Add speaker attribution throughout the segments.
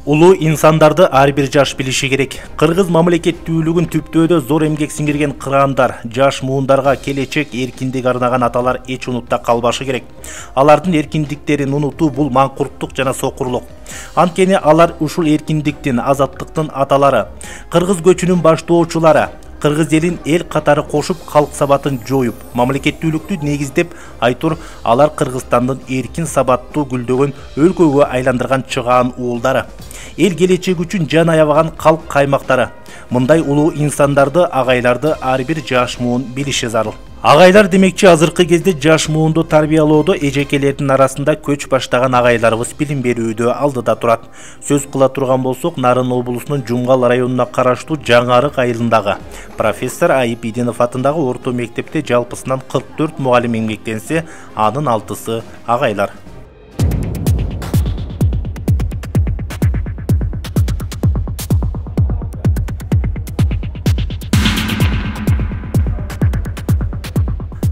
Speaker 1: Улуу инсандарды ар бир жаш билиши керек. Кыргыз мамлекеттүүлүгүн түптөөдө зор эмгек сиңирген кыраандар, жаш муундарга келечек эркиндик арнаган аталар эч унутта калбашы керек. Алардын эркиндиктерин унутуу бул маңкурттук жана сокурлук. Анткени алар ушул эркиндиктин, азаттыктын аталары, кыргыз көчүнүн баштоочулары. Кыргыз элин эл катары кошуп, калк сабатын жоюп, мамлекеттүүлүктү негиздеп, айтор алар Кыргызстандын эркин сабаттуу гүлдөгөн өлкөгө айландырган чыгаан уулдары. Эл келечеги үчүн жан аябаган калк каймактары. Мындай улуу инсандарды, агайларды ар бир жаш муун билиши зарыл. Агайлар демекчи азыркы кезде жаш муунду тарбиялоодо эжекелердин арасында көч баштаган агайларыбыз билим берүүдө алдыда турат. Сөз кыла турган болсок, Нарын облусунун Жумгал районуна караштуу Жаңарык айылындагы профессор Айып Идинов атындагы орто мектепте жалпысынан 44 мугалим эмгектенсе, анын 6сы агайлар.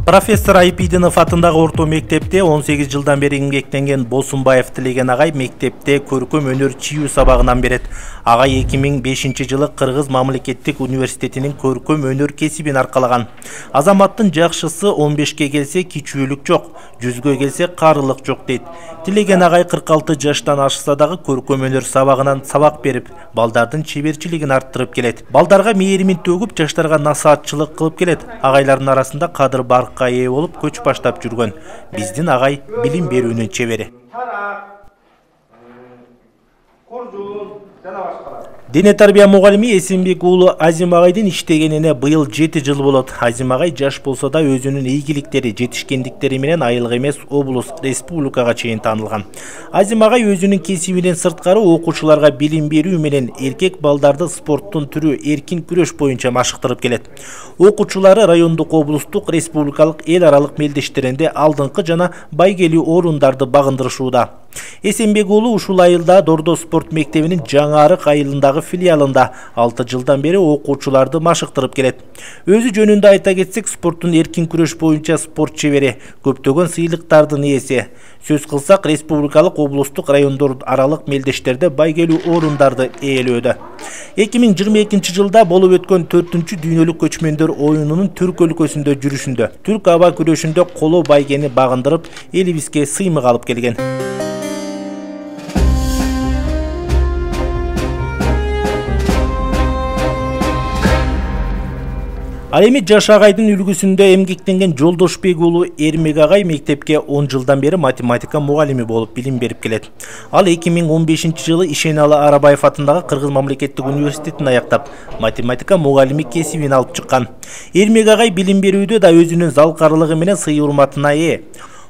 Speaker 1: Профессор Айып Идинов атындагы орто мектепте 18 жылдан бери эмгектенген Босунбаев Тилеген агай мектепте көркөм өнөр чийүү сабагынан берет. Агай 2005 жылы Кыргыз мамлекеттик университетинин көркөм өнөр кесибин аркалаган. Азаматтын жакшысы 15ке келсе кичүүлүк жок, 100гө келсе карылык жок дейт. Тилеген агай 46 жаштан ашса дагы көркөм өнөр сабагынан сабак берип, балдардын чеберчилигин арттырып келет. Балдарга мээримин төгүп, жаштарга насаатчылык кылып келет. Агайлардын арасында Кадыр Баркка ээ болуп көч баштап жүргөн. Биздин агай билим берүүнүн чебери. Дене тарбия мугалими Эсенбек уулу Азим агайдын иштегенине быйыл 7 жыл болот. Азим агай жаш болсо да өзүнүн ийгиликтери, жетишкендиктери менен айылга эмес облус, республикага чейин таанылган. Азим агай өзүнүн кесибинен сырткары окуучуларга билим берүү менен эркек балдарды спорттун түрү эркин күрөш боюнча машыктырып келет. Окуучулары райондук, облустук, республикалык, эл аралык мелдештеринде алдыңкы жана байгелүү орундарды багындырышууда. Эсенбек уулу ушул айылда Дордо спорт мектебинин Жаңарык айылындагы филиалында 6 жылдан бери окуучуларды машыктырып келет. Өзү жөнүндө айта кетсек, спорттун эркин күрөш боюнча спорт чебери, көптөгөн сыйлыктардын ээси. Сөз кылсак, республикалык, облустук, райондор аралык мелдештерде байгелүү орундарды ээлөөдө. 2022 жылда болуп өткөн 4-чү дүйнөлүк көчмөндөр оюнунун Түрк өлкөсүндө жүрүшүндө, түрк аба күрөшүндө коло байгени багындырып, элибизге сыймык алып келген. Ал эми жаш агайдын үлгүсүндө эмгектенген Жолдошбек уулу Эрмек агай мектепке 10 жылдан бери математика мугалими болуп билим берип келет. Ал 2015 жылы Ишеналы Арабаев атындагы Кыргыз мамлекеттик университетин аяктап, математика мугалими кесибин алып чыккан. Эрмек агай билим берүүдө да өзүнүн залкарлыгы менен сый урматына ээ.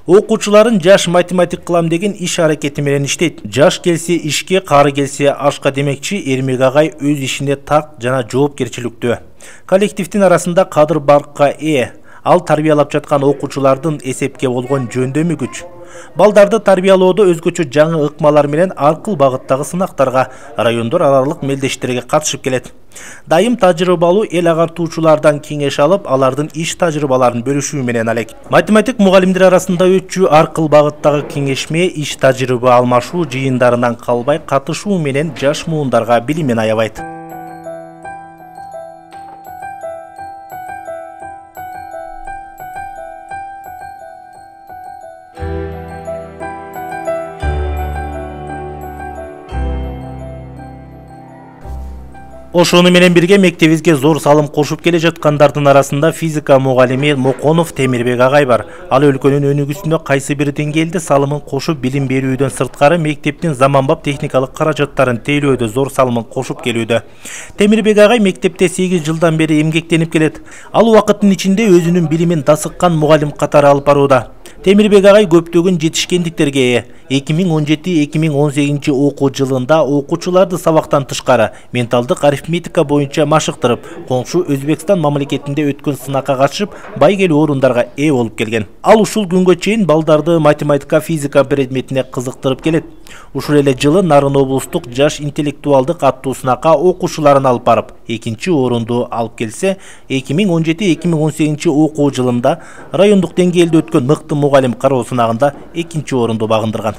Speaker 1: Окуучуларын жаш математик кылам деген иш аракети менен иштейт. Жаш келсе ишке, кары келсе ашка демекчи, Эрмек агай өз ишине так жана жоопкерчиликтүү. Коллективдин арасында Кадыр Баркка ээ. Ал тарбиялап жаткан окуучулардын эсепке болгон жөндөмү күч. Балдарды тарбиялоодо өзгөчө жаңы ыкмалар менен ар кыл багыттагы сынактарга, райондор аралык мелдештерге катышып келет. Дайым тажрыйбалуу эл агартуучулардан кеңеш алып, алардын иш тажрыйбаларын бөлүшүү менен алек. Математик мугалимдер арасында өтчү ар кыл багыттагы кеңешме, иш тажрыйба алмашуу жыйындарынан калбай катышуу менен жаш муундарга билимин аябайт. Ошону менен бирге мектебибизге зор салым кошуп келе жаткандардын арасында физика мугалими Моконов Темирбек агай бар. Ал өлкөнүн өнүгүүсүнө кайсы бир деңгээлде салымын кошуп билим берүүдөн сырткары мектептин заманбап техникалык каражаттарын тейлөөдө зор салымын кошуп келүүдө. Темирбек агай мектепте 8 жылдан бери эмгектенип келет. Ал убакыттын ичинде өзүнүн билимин дасыккан мугалим катары алып барууда. Темирбек агай көптөгөн жетишкендиктерге ээ. 2017-2018 окуу жылында окуучуларды сабактан тышкары менталдык арифметика боюнча машыктырып, коңшу Өзбекстан мамлекетинде өткөн сынакка катышып, байгелүү орундарга ээ болуп келген. Ал ушул күнгө чейин балдарды математика, физика предметине кызыктырып келет. Ушул эле жылы Нарын облустук жаш интеллектуалдык аттуу сынакка окуучуларын алып барып, 2-чи орунду алып келсе, 2017-2018 окуу жылында райондук деңгээлде өткөн мыкты мугалим кароо сынагында 2-чи орунду багындырган.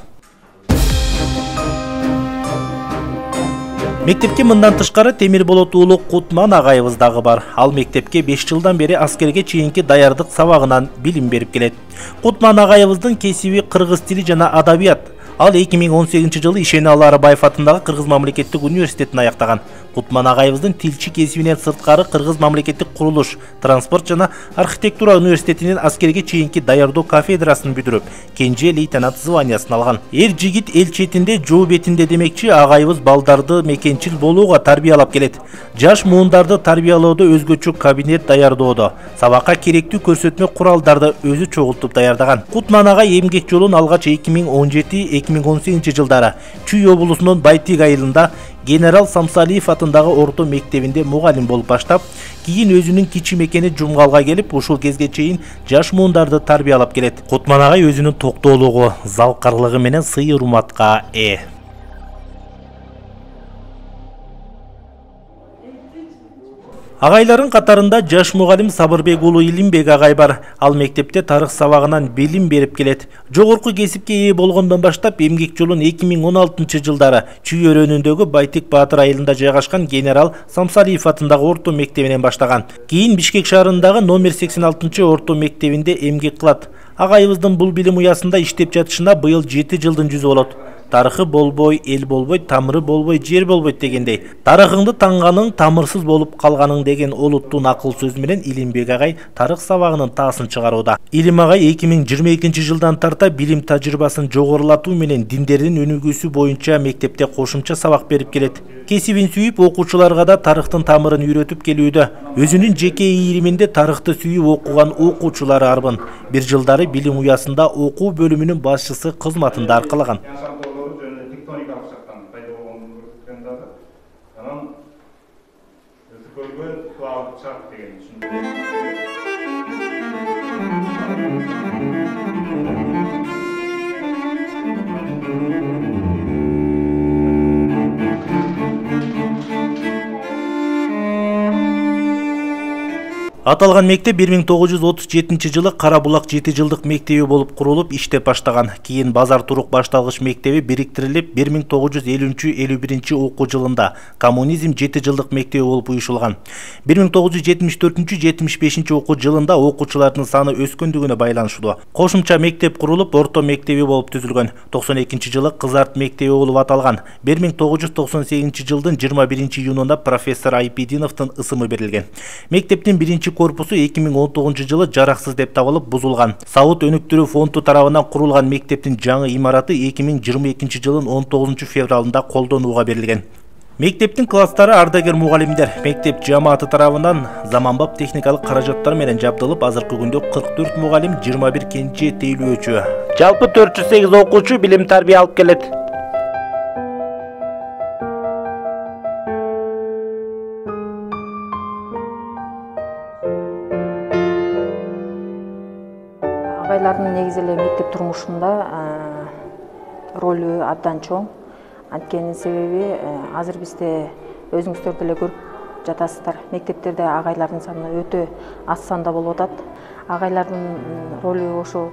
Speaker 1: Мектепке мындан тышкары Темир Болот уулу Кутман агайыбыз дагы бар. Ал мектепке 5 жылдан бери аскерге чейинки даярдык сабагынан билим берип келет. Кутман агайыбыздын кесиби кыргыз тили жана адабият. Ал 2018-жылы Ишеналы Арабаев атындагы Кыргыз мамлекеттик университетин аяктаган. Кутман агайыбыздын тилчи кесибинен сырткары Кыргыз мамлекеттик курулуш, транспорт жана архитектура университетинин аскерге чейинки даярдоо кафедрасын бүтүрүп, кенже лейтенант званиясын алган. Эр жигит эл четинде, жоо бетинде демекчи, агайыбыз балдарды мекенчил болууга тарбиялап келет. Жаш муундарды тарбиялоодо өзгөчө кабинет даярдоодо, сабакка керектүү көрсөтмө куралдарды өзү чогултуп даярдаган. Кутман агай эмгек жолун алгач 2017-2018 жылдары Чүй облусунун Байтик айылында Генерал Самсалиев атындагы орто мектебинде мугалим болуп баштап, кийин өзүнүн кичи мекени Жумгалга келип, ушул кезге чейин жаш муундарды тарбиялап келет. Кутман агай өзүнүн токтоолугу, залкарлыгы менен сый урматка ээ. Агайларын катарында жаш мугалим Сабырбек уулу Илимбек агай бар. Ал мектепте тарых сабагынан билим берип келет. Жогорку кесипке ээ болгондон баштап эмгек жолун 2016-жылдары Чүй өрөөнүндөгү Байтик Баатыр айылында жайгашкан Генерал Самсалиев атындагы орто мектебинен баштаган. Кийин Бишкек шаарындагы номер 86-орто мектебинде эмгек кылат. Агайыбыздын бул билим уясында иштеп жатышына быйыл 7 жылдын жүзү болот. Тарыхы болбой, эл болбой, тамыры болбой, жер болбойт дегендей. Тарыхыңды таңганың, тамырсыз болуп калганың деген олуттун акыл сөзү менен Илимбек агай тарых сабагынын таасын чыгарууда. Илим агай 2022-жылдан тарта билим тажрыйбасын жогорулатуу менен диндердин өнүгүүсү боюнча мектепте кошумча сабак берип келет. Кесибин сүйүп, окуучуларга да тарыхтын тамырын үйрөтүп келүүдө. Өзүнүн жеке ийриминде тарыхты сүйүп окуган окуучулары арбын. Бир жылдары билим уясында окуу бөлүмүнүн башчысы кызматында аркалаган. Аталган мектеп 1937-жылы Кара Булак 7 жылдык мектеби болуп курулуп иштеп баштаган. Кийин Базар Турук башталгыч мектеби бириктирилип 1950-51 окуу жылында Коммунизм 7 жылдык мектеби болуп уюшулган. 1974-75 окуу жылында окуучулардын саны өскөндүгүнө байланыштуу кошумча мектеп курулуп, орто мектеби болуп түзүлгөн. 92-жылы Кызарт мектеби болуп аталган. 1998-жылдын 21-июнунда профессор Айпидиновдун ысымы берилген. Мектептин биринчи корпусу 2019-жылы жараксыз деп табылып бузулган. Сауыт өнүктүрүү фонду тарабынан курулган мектептин жаңы имараты 2022-жылдын 19 февралында колдонууга берилген. Мектептин класстары ардагер мугалимдер, мектеп жамааты тарабынан заманбап техникалык каражаттар менен жабдылып, азыркы күндө 44 мугалим, 21 кенже тейлөөчү. Жалпы 408 окуучу билим тарбия алып келет.
Speaker 2: Агайлардын негизи эле мектеп турмушунда ролу абдан чоң. Анткенин себеби азыр бизде өзүңүздөр деле көрүп жатасыздар. Мектептерде агайлардын саны өтө аз санда болуп атат. Агайлардын ролу ошо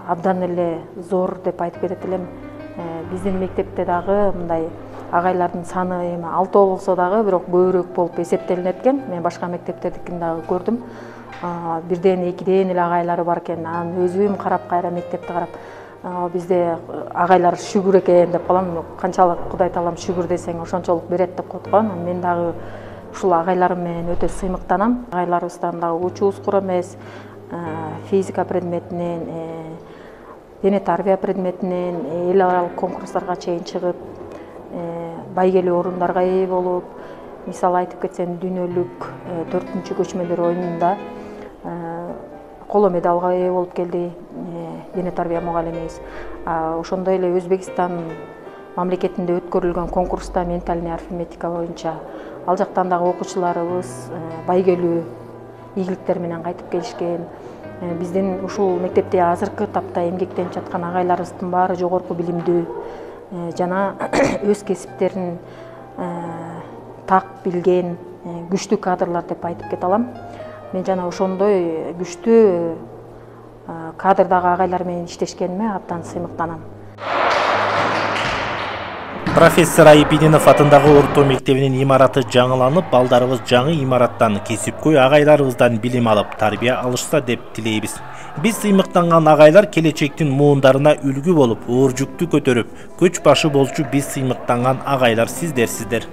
Speaker 2: абдан эле зор деп айтып кетет элем. Биздин мектепте дагы мындай агайлардын саны эми 6 болсо дагы бирок көбүрөөк болуп эсептелинет экен. Мен башка мектептердикин дагы көрдүм. Бирден экиден эле агайлары бар экен. Анан өзүм карап кайра мектепти карап бизде агайлар шүгүр экен деп калам. Канчалык Кудай таалам шүгүр десең ошончолук берет деп коет го. Мен дагы ушул агайларым менен өтө сыймыктанам. Агайларыбыздан дагы учубуз кур эмес, физика предметинен, дене тарбия предметинен эл аралык конкурстарга чейин чыгып, байгелүү орундарга ээ болуп, мисалы айтып кетсем, дүйнөлүк 4-көчмөндөр оюнунда коло медалга ээ болуп келди дене тарбия мугалимибиз. Ошондой эле Өзбекстан мамлекетинде өткөрүлгөн конкурста ментальный арифметика боюнча ал жактан дагы окуучуларыбыз байгелүү ийгиликтер менен кайтып келишкен. Биздин ушул мектепте азыркы тапта эмгектенип жаткан агайларыбыздын баары жогорку билимдүү жана өз кесиптерин так билген күчтүү кадрлар деп айтып кете алам. Мен жана ошондой күчтүү кадрдагы агайлар менен иштешкениме абдан сыймыктанам.
Speaker 1: Профессор Айбидинов атындагы орто мектебинин имараты жаңыланып, балдарыбыз жаңы имараттан кесипкөй агайларыбыздан билим алып, тарбия алышса деп тилейбиз. Биз сыймыктанган агайлар келечектин муундарына үлгү болуп, оор жүктү көтөрүп, көч башы болчу биз сыймыктанган агайлар сиздерсиздер.